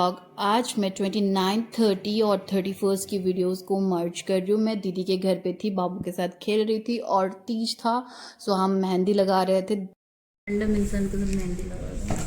Vlog. आज मैं 29, 30 और 31 की वीडियोस को मर्ज कर रही हूँ। मैं दीदी के घर पे थी, बाबू के साथ खेल रही थी और तीज था, सो हम मेहंदी लगा रहे थे। रैंडम इंसान को मेहंदी लगा रहे हैं।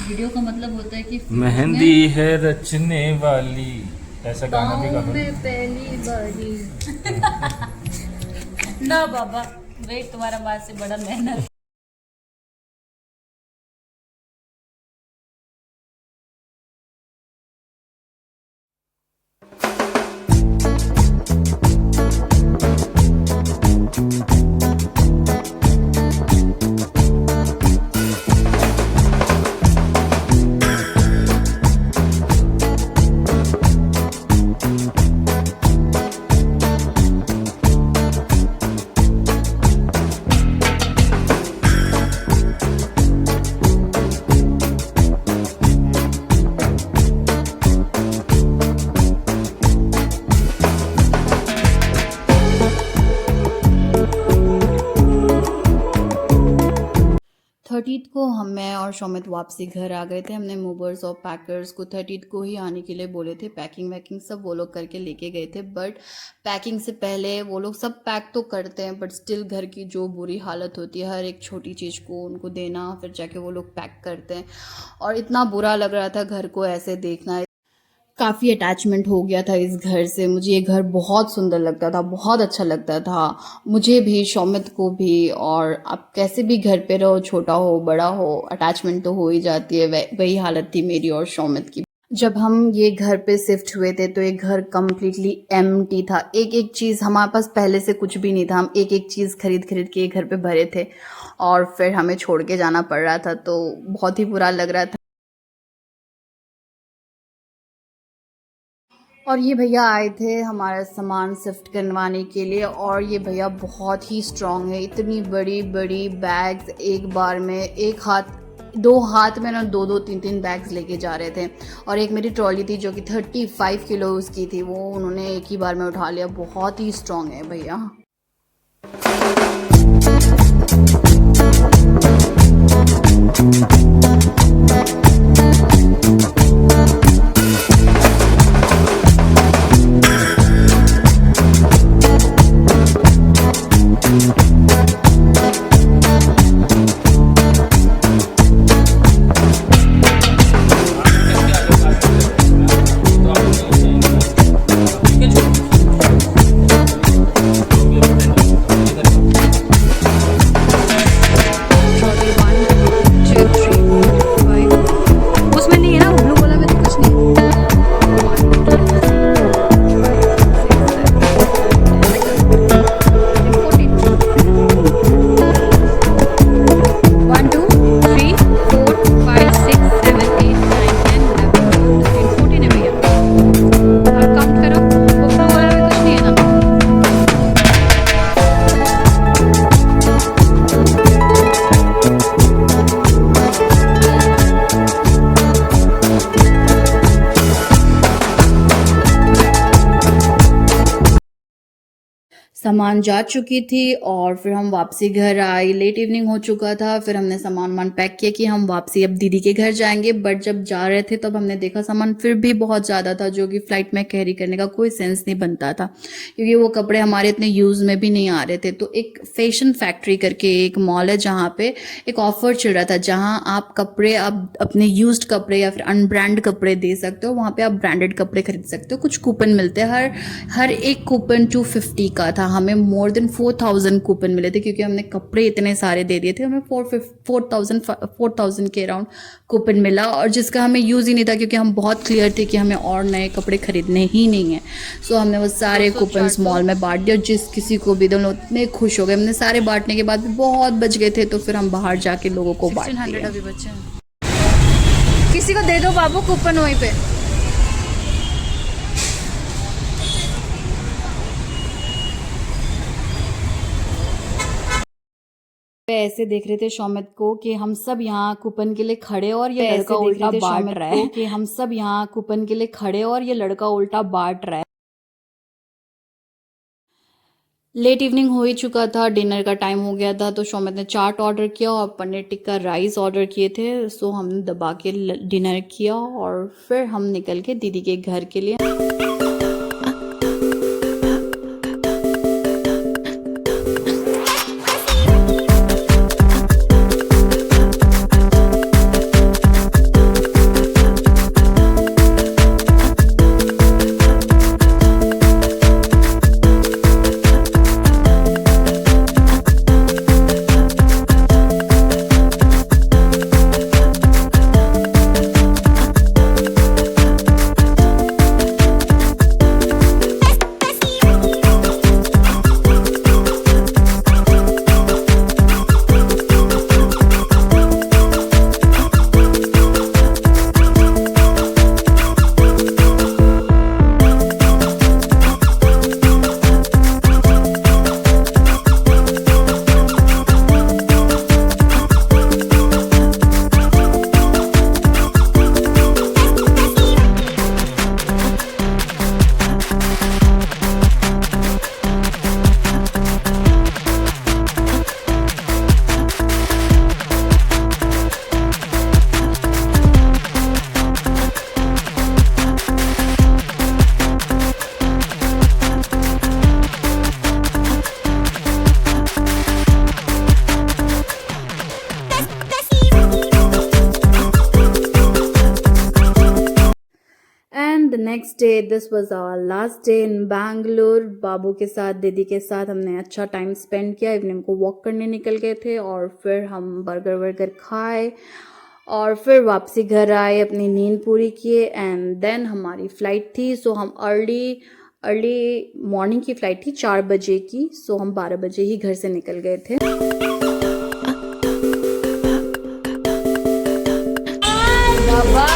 वीडियो का मतलब होता है कि मेहंदी है रचने वाली, ऐसा गाना भी गा दो। पहली बारी ना बाबा, वेट तुम्हारा बात से बड़ा मेहनत। थर्टीथ को मैं और शौमित वापसी घर आ गए थे। हमने मूवर्स और पैकर्स को थर्टीथ को ही आने के लिए बोले थे। पैकिंग वैकिंग सब वो लोग करके लेके गए थे, बट पैकिंग से पहले वो लोग सब पैक तो करते हैं, बट स्टिल घर की जो बुरी हालत होती है, हर एक छोटी चीज़ को उनको देना, फिर जाके वो लोग पैक करते हैं। और इतना बुरा लग रहा था घर को ऐसे देखना। काफ़ी अटैचमेंट हो गया था इस घर से। मुझे ये घर बहुत सुंदर लगता था, बहुत अच्छा लगता था मुझे भी, शौमित को भी। और आप कैसे भी घर पे रहो, छोटा हो बड़ा हो, अटैचमेंट तो हो ही जाती है। वही हालत थी मेरी और शौमित की। जब हम ये घर पे शिफ्ट हुए थे तो ये घर कम्प्लीटली एम्प्टी था। एक एक चीज़, हमारे पास पहले से कुछ भी नहीं था। हम एक एक चीज़ खरीद खरीद के ये घर पे भरे थे और फिर हमें छोड़ के जाना पड़ रहा था, तो बहुत ही बुरा लग रहा था। और ये भैया आए थे हमारा सामान शिफ्ट करवाने के लिए, और ये भैया बहुत ही स्ट्रांग है। इतनी बड़ी बड़ी बैग्स एक बार में, एक हाथ दो हाथ में ना, दो दो तीन तीन बैग्स लेके जा रहे थे। और एक मेरी ट्रॉली थी जो कि 35 किलो उसकी थी, वो उन्होंने एक ही बार में उठा लिया। बहुत ही स्ट्रांग है भैया। सामान जा चुकी थी और फिर हम वापसी घर आए। लेट इवनिंग हो चुका था। फिर हमने सामान वामान पैक किया कि हम वापसी अब दीदी के घर जाएंगे। बट जब जा रहे थे तब हमने देखा सामान फिर भी बहुत ज़्यादा था, जो कि फ़्लाइट में कैरी करने का कोई सेंस नहीं बनता था, क्योंकि वो कपड़े हमारे इतने यूज़ में भी नहीं आ रहे थे। तो एक फैशन फैक्ट्री करके एक मॉल है जहाँ पे एक ऑफर चल रहा था, जहाँ आप कपड़े, आप अपने यूज्ड कपड़े या फिर अनब्रांड कपड़े दे सकते हो। वहाँ पे आप ब्रांडेड कपड़े खरीद सकते हो। कुछ कूपन मिलते हैं, हर एक कूपन 250 का था। हमें मोर देन 4000 कूपन मिले थे, क्योंकि हमने कपड़े इतने सारे दे दिए थे। हमें 4000 के अराउंड कूपन मिला, और जिसका हमें यूज़ ही नहीं था, क्योंकि हम बहुत क्लियर थे कि हमें और नए कपड़े खरीदने ही नहीं है। सो हमने वो सारे कूपन्स मॉल में बांट दिया। जिस किसी को भी, दोनों इतने खुश हो गए। हमने सारे बांटने के बाद भी बहुत बच गए थे, तो फिर हम बाहर जाके लोगों को बांट दिए। अभी बचे हैं, किसी को दे दो बाबू कूपन वहीं पे। ऐसे देख रहे थे शौमित को कि हम सब यहाँ कूपन के लिए खड़े, और ये लड़का उल्टा बांट रहा है कि हम सब यहाँ कूपन के लिए खड़े और ये लड़का उल्टा बांट रहा है। लेट इवनिंग हो ही चुका था, डिनर का टाइम हो गया था, तो शौमित ने चाट ऑर्डर किया और पनीर टिक्का राइस ऑर्डर किए थे। सो हमने दबा के डिनर किया और फिर हम निकल के दीदी के घर के लिए। And the next day, this was our last day in Bangalore. बाबू के साथ, दीदी के साथ हमने अच्छा टाइम स्पेंड किया। इवनिंग को वॉक करने निकल गए थे और फिर हम बर्गर वर्गर खाए और फिर वापसी घर आए, अपनी नींद पूरी किए। एंड देन हमारी फ़्लाइट थी, सो हम अर्ली मॉर्निंग की फ़्लाइट थी 4 बजे की। सो हम 12 बजे ही घर से निकल गए थे। बाबा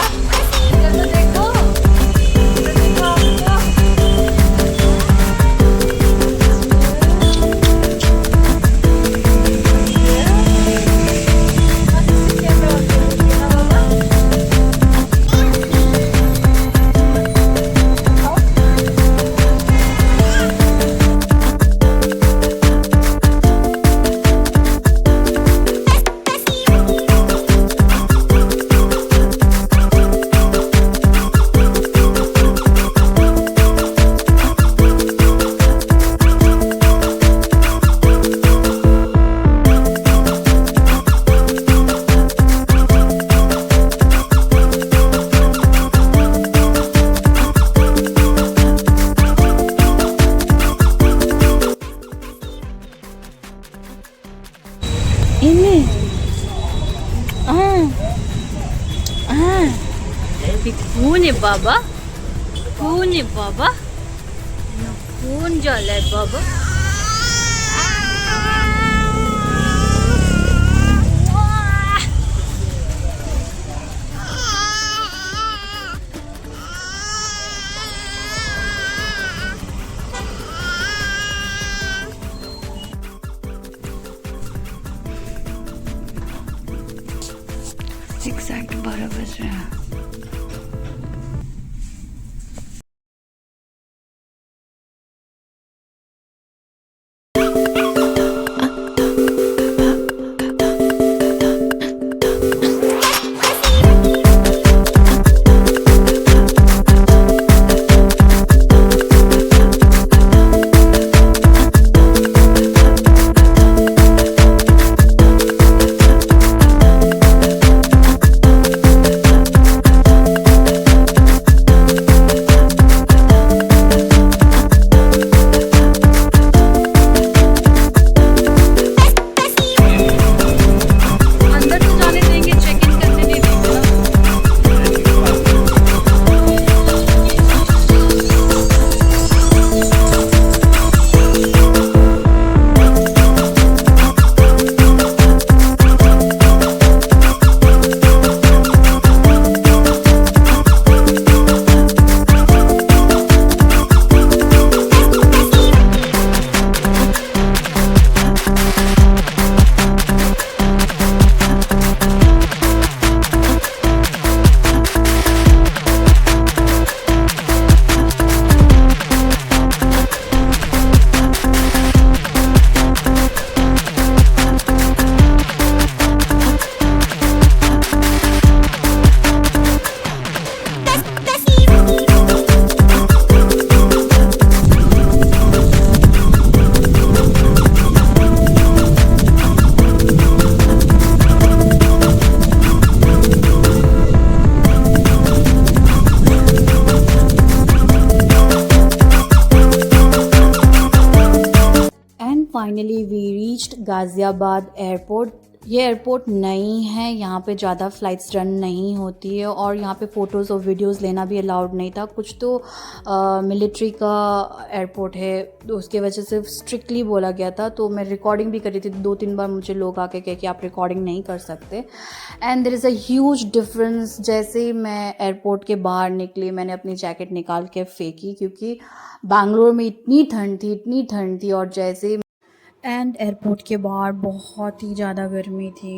तो देखो, कोण आहे बाबा? कोण आहे बाबा? कोण झालाय बाबा? एग्जैक्ट 12 बज रहे हैं। Finally we reached Ghaziabad airport. ये एयरपोर्ट नई है, यहाँ पे ज़्यादा फ़्लाइट्स रन नहीं होती है और यहाँ पे फ़ोटोज़ और वीडियोज़ लेना भी अलाउड नहीं था। कुछ तो मिलिट्री का एयरपोर्ट है, तो उसके वजह से स्ट्रिक्टली बोला गया था। तो मैं रिकॉर्डिंग भी करी थी, 2-3 बार मुझे लोग आके कहे कि आप रिकॉर्डिंग नहीं कर सकते। And there is a huge difference. जैसे ही मैं एयरपोर्ट के बाहर निकली, मैंने अपनी जैकेट निकाल के फेंकी क्योंकि बैंगलोर में इतनी ठंड थी और जैसे एंड एयरपोर्ट के बाहर बहुत ही ज़्यादा गर्मी थी।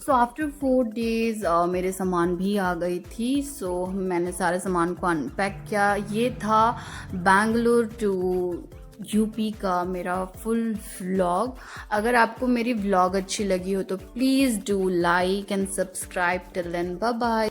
सो आफ्टर 4 डेज़ मेरे सामान भी आ गई थी। सो मैंने सारे सामान को अनपैक किया। ये था बैंगलोर टू यूपी का मेरा फुल व्लॉग। अगर आपको मेरी व्लॉग अच्छी लगी हो तो please do like and subscribe. Till then bye bye.